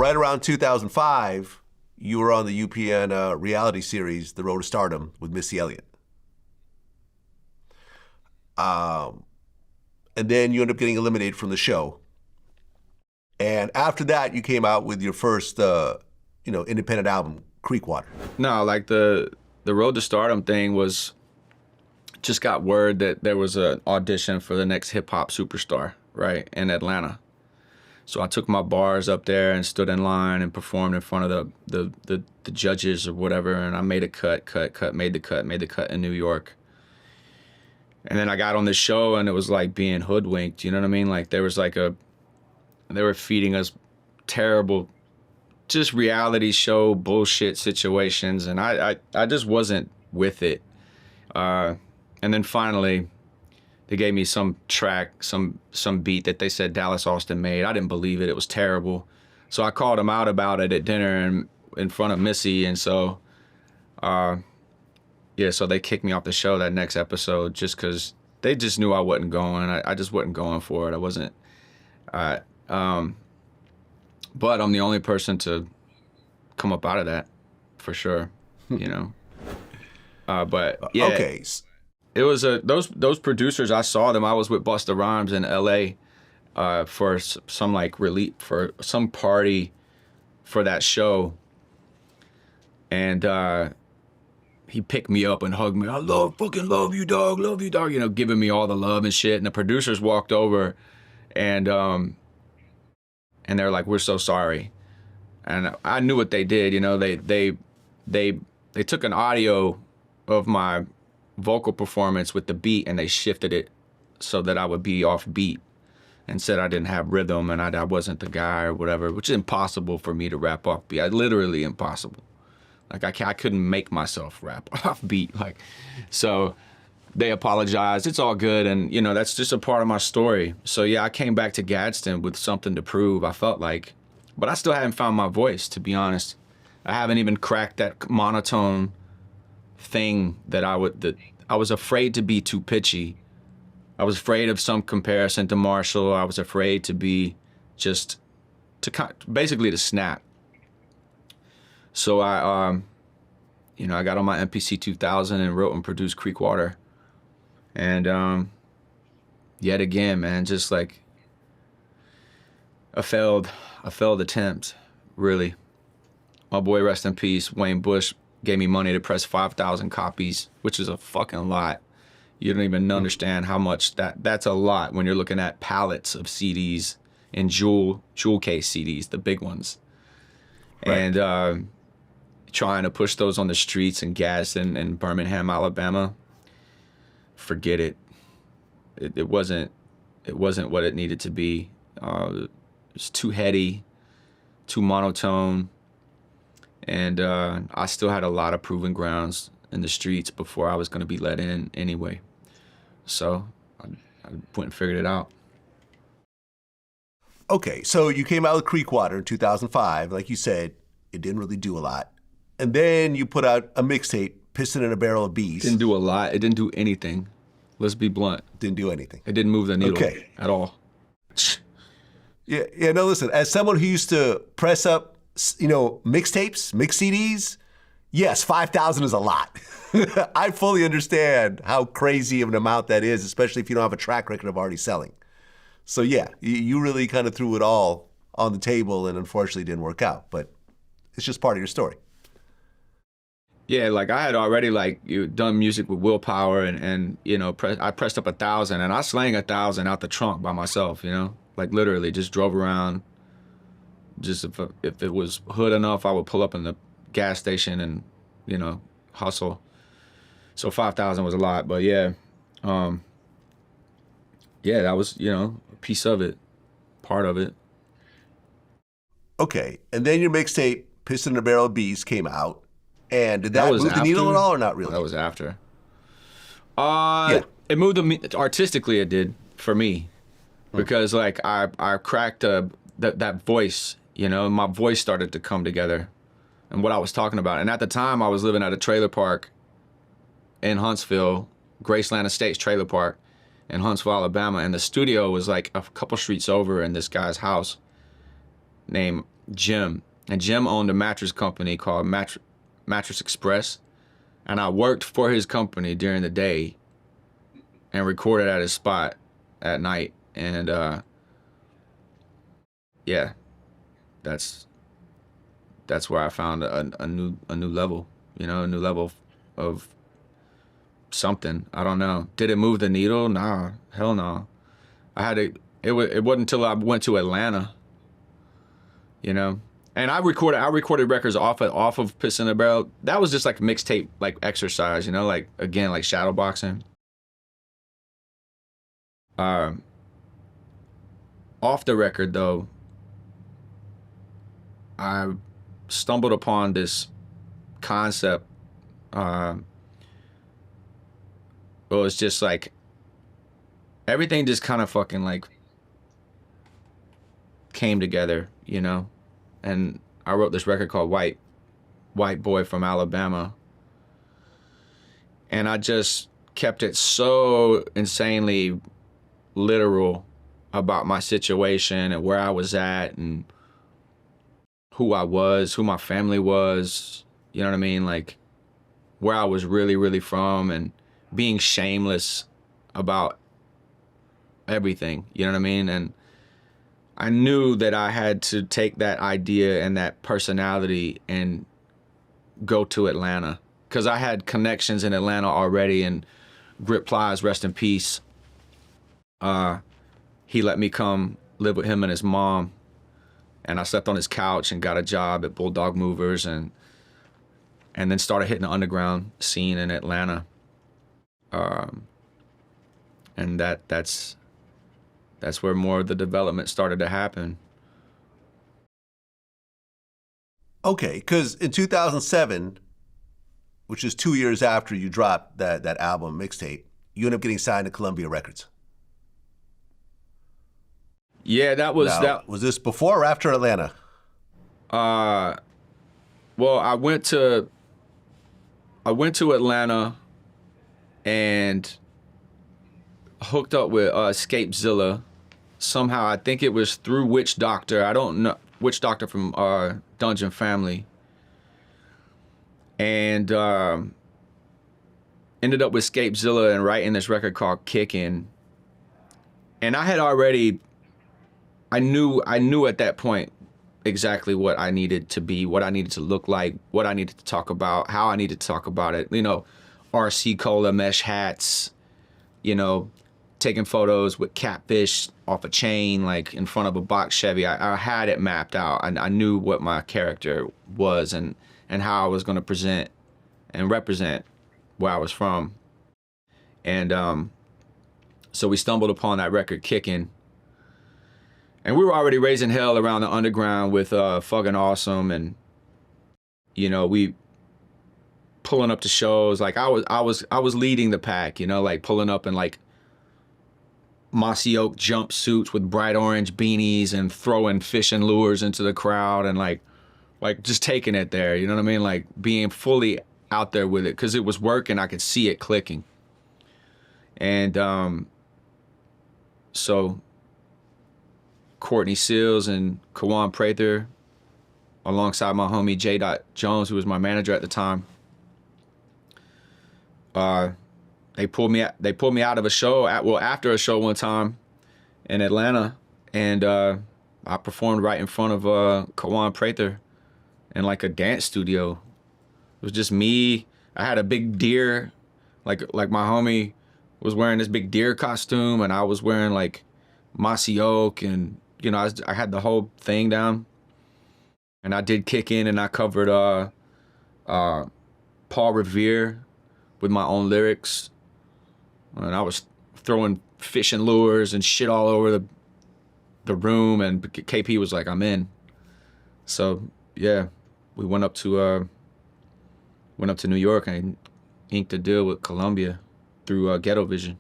right around 2005, you were on the UPN reality series, The Road to Stardom, with Missy Elliott. And then you end up getting eliminated from the show. And after that, you came out with your first, independent album, Creekwater. No, like the Road to Stardom thing was, just got word that there was an audition for the next hip hop superstar, right, in Atlanta. So I took my bars up there and stood in line and performed in front of the judges or whatever, and I made a made the cut in New York. And then I got on the show and it was like being hoodwinked, you know what I mean? Like they were feeding us terrible, just reality show bullshit situations, and I just wasn't with it. And then finally, they gave me some track, some beat that they said Dallas Austin made. I didn't believe it. It was terrible. So I called him out about it at dinner and in front of Missy, and so, so they kicked me off the show that next episode just because they just knew I wasn't going. I just wasn't going for it. I wasn't. But I'm the only person to come up out of that, for sure, you know. But yeah. Okay. It was those producers. I saw them. I was with Busta Rhymes in L.A. For some like relief for some party for that show, and he picked me up and hugged me. I fucking love you, dog. You know, giving me all the love and shit. And the producers walked over, and they're like, "We're so sorry," and I knew what they did. You know, they took an audio of my vocal performance with the beat and they shifted it so that I would be off beat and said I didn't have rhythm and I wasn't the guy or whatever, which is impossible for me to rap off beat. Literally impossible. Like I couldn't make myself rap off beat. Like, so they apologized. It's all good. And you know, that's just a part of my story. So yeah, I came back to Gadsden with something to prove, I felt like, but I still haven't found my voice, to be honest. I haven't even cracked that monotone thing that I was afraid to be too pitchy. I was afraid of some comparison to Marshall. I was afraid to be basically to snap. So I got on my MPC 2000 and wrote and produced Creekwater. And yet again, man, just like a failed attempt, really. My boy, rest in peace, Wayne Bush, gave me money to press 5,000 copies, which is a fucking lot. You don't even understand how much that's a lot when you're looking at pallets of CDs and jewel case CDs, the big ones. Right. And trying to push those on the streets in Gadsden and Birmingham, Alabama, forget it. It wasn't what it needed to be. It was too heady, too monotone. And I still had a lot of proven grounds in the streets before I was going to be let in anyway. So I went and figured it out. Okay, so you came out with Creekwater in 2005. Like you said, it didn't really do a lot. And then you put out a mixtape, Piston in a Barrel of Bees. Didn't do a lot. It didn't do anything. Let's be blunt. Didn't do anything. It didn't move the needle at all. Yeah, no, listen, as someone who used to press up, mixtapes, mix CDs, yes, 5,000 is a lot. I fully understand how crazy of an amount that is, especially if you don't have a track record of already selling. So yeah, you really kind of threw it all on the table and unfortunately didn't work out, but it's just part of your story. Yeah, like I had already done music with Willpower and I pressed up 1,000 and I slang 1,000 out the trunk by myself, like literally just drove around. Just if it was hood enough, I would pull up in the gas station and, hustle. So 5,000 was a lot, but yeah. That was, a piece of it, part of it. Okay, and then your mixtape, Piston in a Barrel of Bees, came out. And did that move the needle at all or not really? That was after. It moved artistically, it did, for me. Because like I cracked that voice, my voice started to come together and what I was talking about. And at the time I was living at a trailer park in Huntsville, Graceland Estates trailer park in Huntsville, Alabama. And the studio was like a couple streets over in this guy's house named Jim, and Jim owned a mattress company called Mattress Express, and I worked for his company during the day and recorded at his spot at night. And yeah, that's where I found a new level, you know, a new level of something. I don't know. Did it move the needle? Nah, hell no. It wasn't until I went to Atlanta, you know. And I recorded records off of Piss in a Barrel. That was just like mixtape, like exercise, you know, like, again, like shadow boxing. Off the record though, I stumbled upon this concept. Well, it's just like everything just kind of fucking like came together, you know. And I wrote this record called White Boy from Alabama. And I just kept it so insanely literal about my situation and where I was at and who I was, who my family was, you know what I mean? Like where I was really, really from, and being shameless about everything, you know what I mean? And I knew that I had to take that idea and that personality and go to Atlanta, because I had connections in Atlanta already. And Grip Plies, rest in peace, he let me come live with him and his mom, and I slept on his couch and got a job at Bulldog Movers, and then started hitting the underground scene in Atlanta. And that's where more of the development started to happen. Okay, because in 2007, which is 2 years after you dropped that album, Mixtape, you end up getting signed to Columbia Records. Yeah, that was Was this before or after Atlanta? Well, I went to Atlanta and hooked up with Escapezilla somehow. I think it was through Witch Doctor. I don't know, Witch Doctor from Dungeon Family. And ended up with Escapezilla and writing this record called Kickin'. And I had already, I knew at that point exactly what I needed to be, what I needed to look like, what I needed to talk about, how I needed to talk about it. You know, RC Cola mesh hats, you know, taking photos with catfish off a chain, like in front of a box Chevy. I had it mapped out. I knew what my character was and how I was going to present and represent where I was from. And so we stumbled upon that record, Kickin'. And we were already raising hell around the underground with Fucking Awesome, and you know, we pulling up to shows. Like I was leading the pack, you know, like pulling up in like mossy oak jumpsuits with bright orange beanies and throwing fishing lures into the crowd, and like just taking it there, you know what I mean? Like being fully out there with it, because it was working. I could see it clicking. And so Courtney Seals and Kawan Prather, alongside my homie J. Jones, who was my manager at the time, they pulled me out of a show after a show one time in Atlanta, and I performed right in front of Kawan Prather in like a dance studio. It was just me. I had a big deer, like my homie was wearing this big deer costume, and I was wearing like mossy oak, and you know, I had the whole thing down. And I did Kickin', and I covered Paul Revere with my own lyrics. And I was throwing fishing lures and shit all over the room, and KP was like, I'm in. So yeah, we went up to New York and inked a deal with Columbia through Ghet-O-Vision.